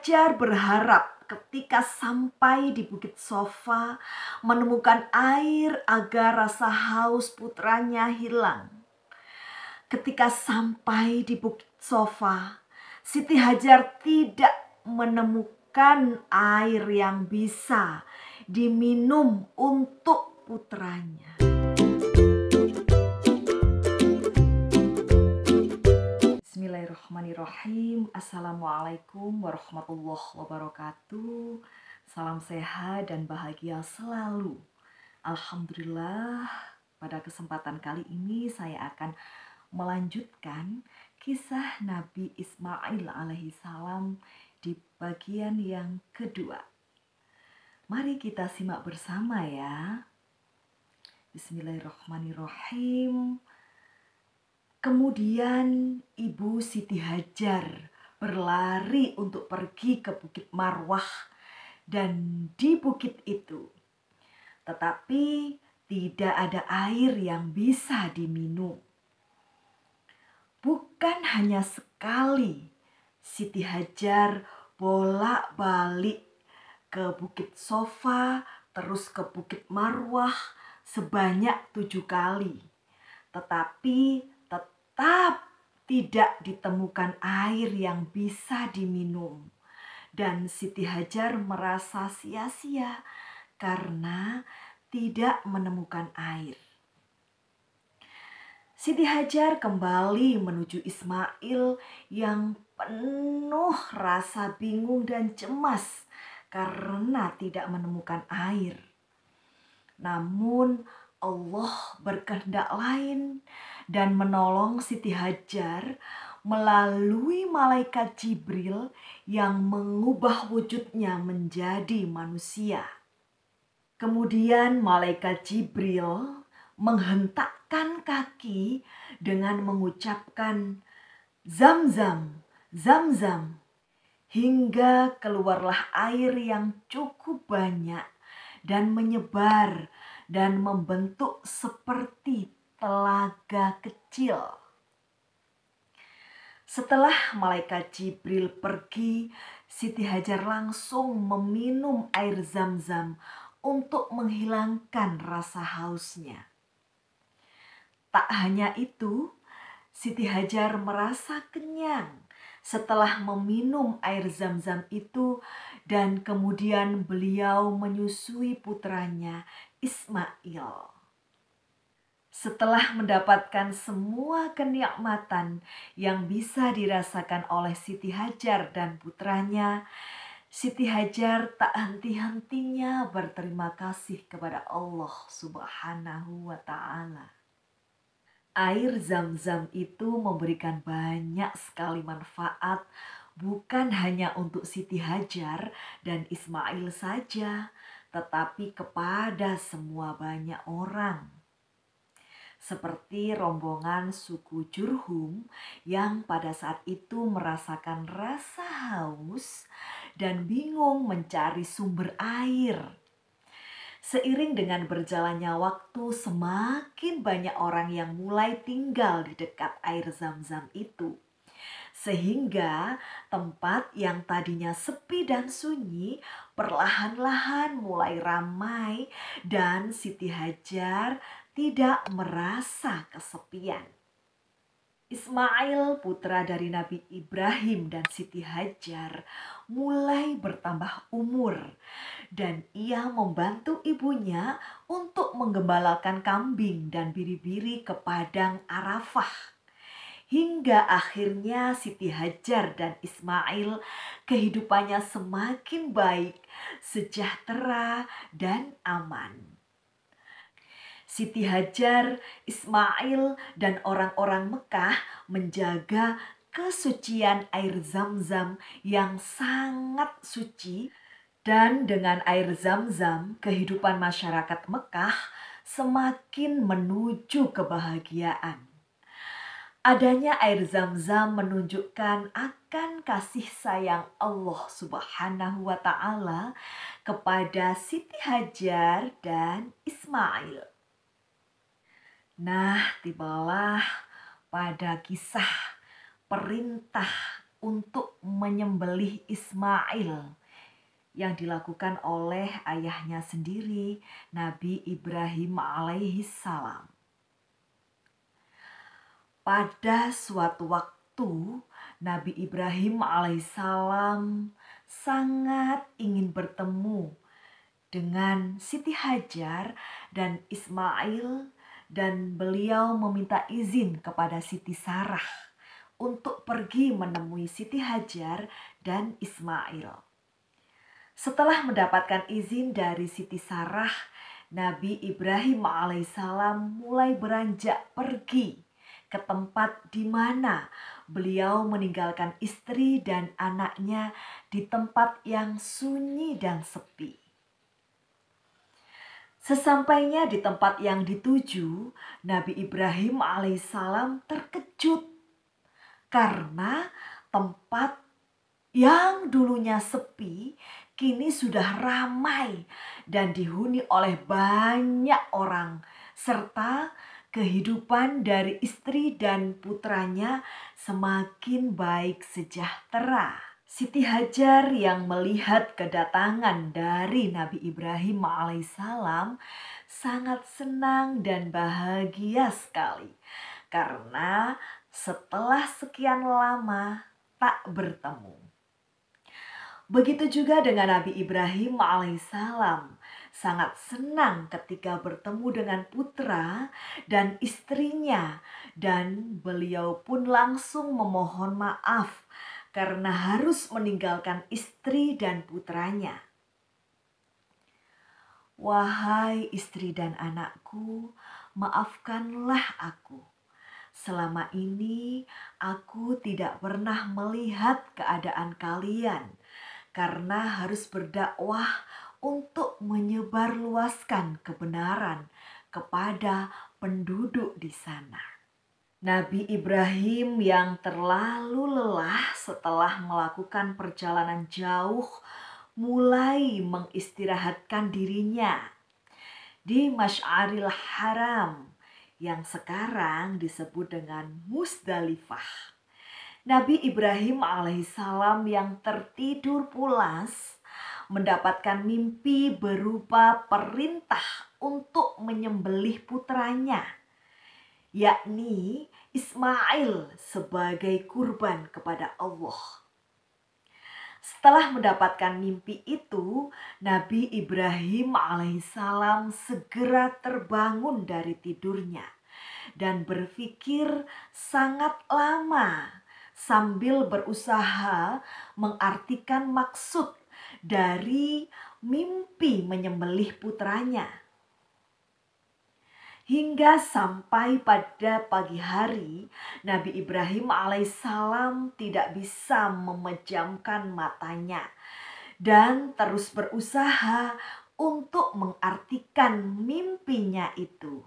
Hajar berharap ketika sampai di Bukit Sofa menemukan air agar rasa haus putranya hilang. Ketika sampai di Bukit Sofa, Siti Hajar tidak menemukan air yang bisa diminum untuk putranya. Bismillahirrahmanirrahim. Assalamualaikum warahmatullahi wabarakatuh. Salam sehat dan bahagia selalu. Alhamdulillah, pada kesempatan kali ini saya akan melanjutkan kisah Nabi Ismail alaihissalam di bagian yang kedua. Mari kita simak bersama ya. Bismillahirrahmanirrahim. Kemudian Ibu Siti Hajar berlari untuk pergi ke Bukit Marwah dan di bukit itu. Tetapi tidak ada air yang bisa diminum. Bukan hanya sekali, Siti Hajar bolak-balik ke Bukit Sofa, terus ke Bukit Marwah sebanyak 7 kali. Tetapi tetap tidak ditemukan air yang bisa diminum. Dan Siti Hajar merasa sia-sia karena tidak menemukan air. Siti Hajar kembali menuju Ismail yang penuh rasa bingung dan cemas karena tidak menemukan air. Namun Allah berkehendak lain dan menolong Siti Hajar melalui malaikat Jibril yang mengubah wujudnya menjadi manusia. Kemudian malaikat Jibril menghentakkan kaki dengan mengucapkan Zam-zam, Zam-zam, hingga keluarlah air yang cukup banyak dan menyebar dan membentuk seperti telaga kecil. Setelah malaikat Jibril pergi, Siti Hajar langsung meminum air Zam-zam untuk menghilangkan rasa hausnya. Tak hanya itu, Siti Hajar merasa kenyang setelah meminum air Zam-zam itu, dan kemudian beliau menyusui putranya Ismail. Setelah mendapatkan semua kenikmatan yang bisa dirasakan oleh Siti Hajar dan putranya, Siti Hajar tak henti-hentinya berterima kasih kepada Allah Subhanahu wa Ta'ala. Air Zam-zam itu memberikan banyak sekali manfaat, bukan hanya untuk Siti Hajar dan Ismail saja, tetapi kepada semua banyak orang. Seperti rombongan suku Jurhum yang pada saat itu merasakan rasa haus dan bingung mencari sumber air. Seiring dengan berjalannya waktu, semakin banyak orang yang mulai tinggal di dekat air Zam-zam itu. Sehingga tempat yang tadinya sepi dan sunyi perlahan-lahan mulai ramai dan Siti Hajar tidak merasa kesepian. Ismail, putra dari Nabi Ibrahim dan Siti Hajar, mulai bertambah umur dan ia membantu ibunya untuk menggembalakan kambing dan biri-biri ke padang Arafah. Hingga akhirnya Siti Hajar dan Ismail kehidupannya semakin baik, sejahtera dan aman. Siti Hajar, Ismail, dan orang-orang Mekah menjaga kesucian air Zam-zam yang sangat suci, dan dengan air Zam-zam kehidupan masyarakat Mekah semakin menuju kebahagiaan. Adanya air Zam-zam menunjukkan akan kasih sayang Allah Subhanahu wa Ta'ala kepada Siti Hajar dan Ismail. Nah, tibalah pada kisah perintah untuk menyembelih Ismail yang dilakukan oleh ayahnya sendiri, Nabi Ibrahim alaihissalam. Pada suatu waktu, Nabi Ibrahim alaihissalam sangat ingin bertemu dengan Siti Hajar dan Ismail, dan beliau meminta izin kepada Siti Sarah untuk pergi menemui Siti Hajar dan Ismail. Setelah mendapatkan izin dari Siti Sarah, Nabi Ibrahim alaihissalam mulai beranjak pergi ke tempat di mana beliau meninggalkan istri dan anaknya di tempat yang sunyi dan sepi. Sesampainya di tempat yang dituju, Nabi Ibrahim alaihissalam terkejut karena tempat yang dulunya sepi kini sudah ramai dan dihuni oleh banyak orang, serta kehidupan dari istri dan putranya semakin baik sejahtera. Siti Hajar yang melihat kedatangan dari Nabi Ibrahim alaihissalam sangat senang dan bahagia sekali karena setelah sekian lama tak bertemu. Begitu juga dengan Nabi Ibrahim alaihissalam, sangat senang ketika bertemu dengan putra dan istrinya, dan beliau pun langsung memohon maaf karena harus meninggalkan istri dan putranya. Wahai istri dan anakku, maafkanlah aku. Selama ini aku tidak pernah melihat keadaan kalian karena harus berdakwah untuk menyebarluaskan kebenaran kepada penduduk di sana. Nabi Ibrahim yang terlalu lelah setelah melakukan perjalanan jauh mulai mengistirahatkan dirinya di Masy'aril Haram yang sekarang disebut dengan Musdalifah. Nabi Ibrahim alaihissalam yang tertidur pulas mendapatkan mimpi berupa perintah untuk menyembelih putranya, yakni Ismail sebagai kurban kepada Allah. Setelah mendapatkan mimpi itu, Nabi Ibrahim alaihissalam segera terbangun dari tidurnya dan berpikir sangat lama sambil berusaha mengartikan maksud dari mimpi menyembelih putranya. Hingga sampai pada pagi hari, Nabi Ibrahim alaihissalam tidak bisa memejamkan matanya dan terus berusaha untuk mengartikan mimpinya itu.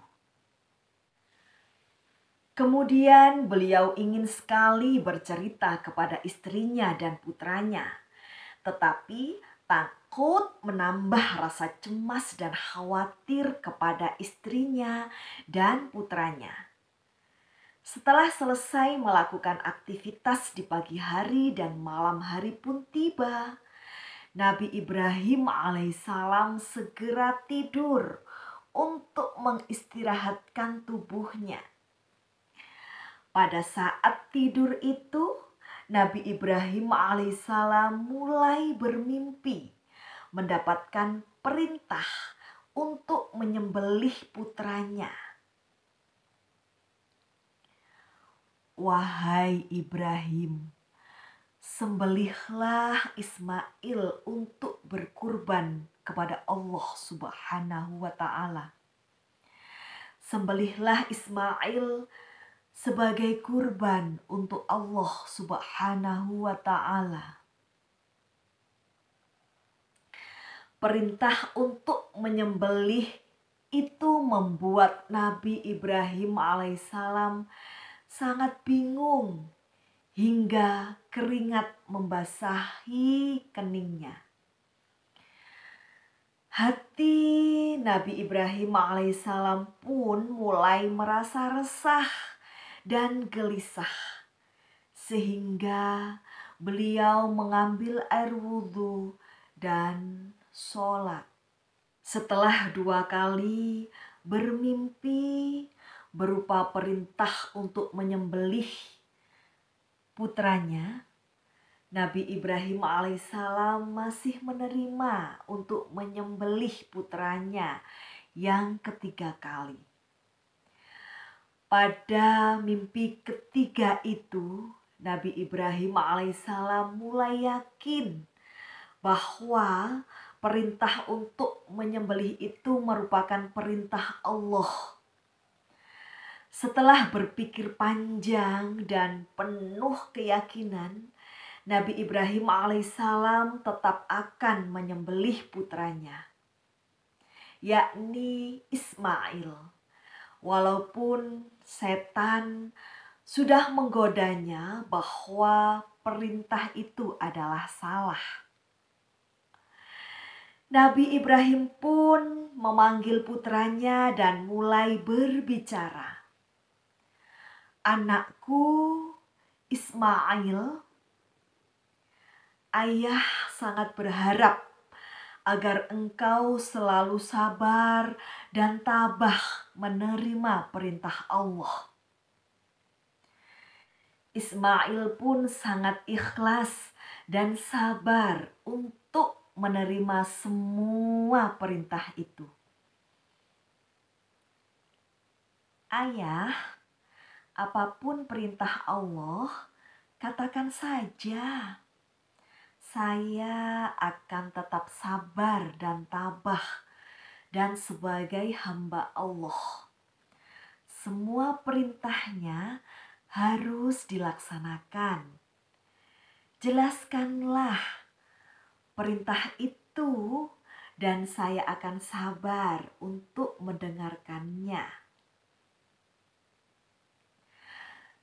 Kemudian beliau ingin sekali bercerita kepada istrinya dan putranya, tetapi takut menambah rasa cemas dan khawatir kepada istrinya dan putranya. Setelah selesai melakukan aktivitas di pagi hari dan malam hari pun tiba, Nabi Ibrahim alaihissalam segera tidur untuk mengistirahatkan tubuhnya. Pada saat tidur itu, Nabi Ibrahim alaihissalam mulai bermimpi mendapatkan perintah untuk menyembelih putranya. Wahai Ibrahim, sembelihlah Ismail untuk berkurban kepada Allah Subhanahu wa Ta'ala. Sembelihlah Ismail sebagai kurban untuk Allah Subhanahu wa Ta'ala. Perintah untuk menyembelih itu membuat Nabi Ibrahim alaihissalam sangat bingung hingga keringat membasahi keningnya. Hati Nabi Ibrahim alaihissalam pun mulai merasa resah dan gelisah, sehingga beliau mengambil air wudhu dan sholat. Setelah 2 kali bermimpi berupa perintah untuk menyembelih putranya, Nabi Ibrahim alaihissalam masih menerima untuk menyembelih putranya yang ketiga kali. Pada mimpi ketiga itu, Nabi Ibrahim alaihissalam mulai yakin bahwa perintah untuk menyembelih itu merupakan perintah Allah. Setelah berpikir panjang dan penuh keyakinan, Nabi Ibrahim alaihissalam tetap akan menyembelih putranya, yakni Ismail. Walaupun setan sudah menggodanya bahwa perintah itu adalah salah. Nabi Ibrahim pun memanggil putranya dan mulai berbicara. "Anakku Ismail, ayah sangat berharap agar engkau selalu sabar dan tabah menerima perintah Allah." Ismail pun sangat ikhlas dan sabar untuk menerima semua perintah itu. "Ayah, apapun perintah Allah, katakan saja. Saya akan tetap sabar dan tabah dan sebagai hamba Allah. Semua perintahnya harus dilaksanakan. Jelaskanlah perintah itu dan saya akan sabar untuk mendengarkannya."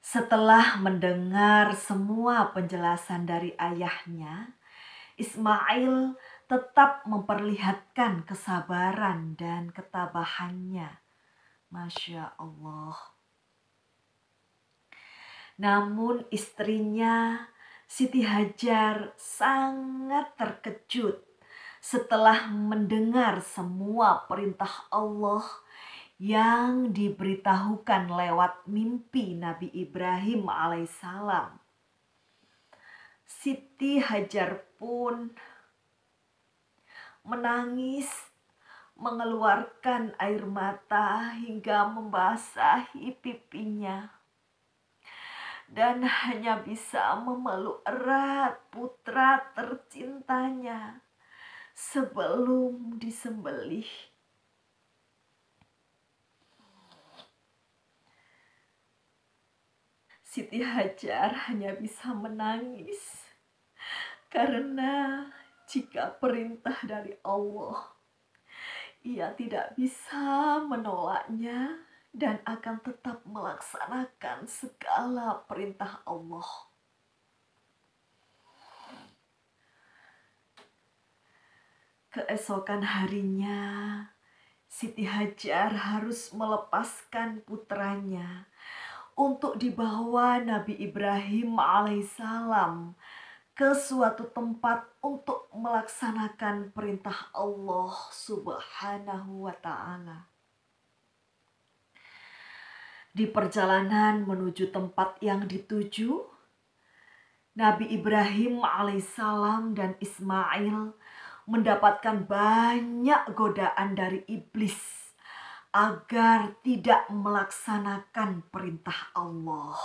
Setelah mendengar semua penjelasan dari ayahnya, Ismail tetap memperlihatkan kesabaran dan ketabahannya. Masya Allah. Namun istrinya Siti Hajar sangat terkejut setelah mendengar semua perintah Allah yang diberitahukan lewat mimpi Nabi Ibrahim alaihissalam. Siti Hajar pun menangis, mengeluarkan air mata hingga membasahi pipinya, dan hanya bisa memeluk erat putra tercintanya sebelum disembelih. Siti Hajar hanya bisa menangis karena jika perintah dari Allah, ia tidak bisa menolaknya dan akan tetap melaksanakan segala perintah Allah. Keesokan harinya, Siti Hajar harus melepaskan putranya untuk dibawa Nabi Ibrahim alaihissalam ke suatu tempat untuk melaksanakan perintah Allah Subhanahu wa ta'ala. Di perjalanan menuju tempat yang dituju, Nabi Ibrahim alaihissalam dan Ismail mendapatkan banyak godaan dari iblis agar tidak melaksanakan perintah Allah.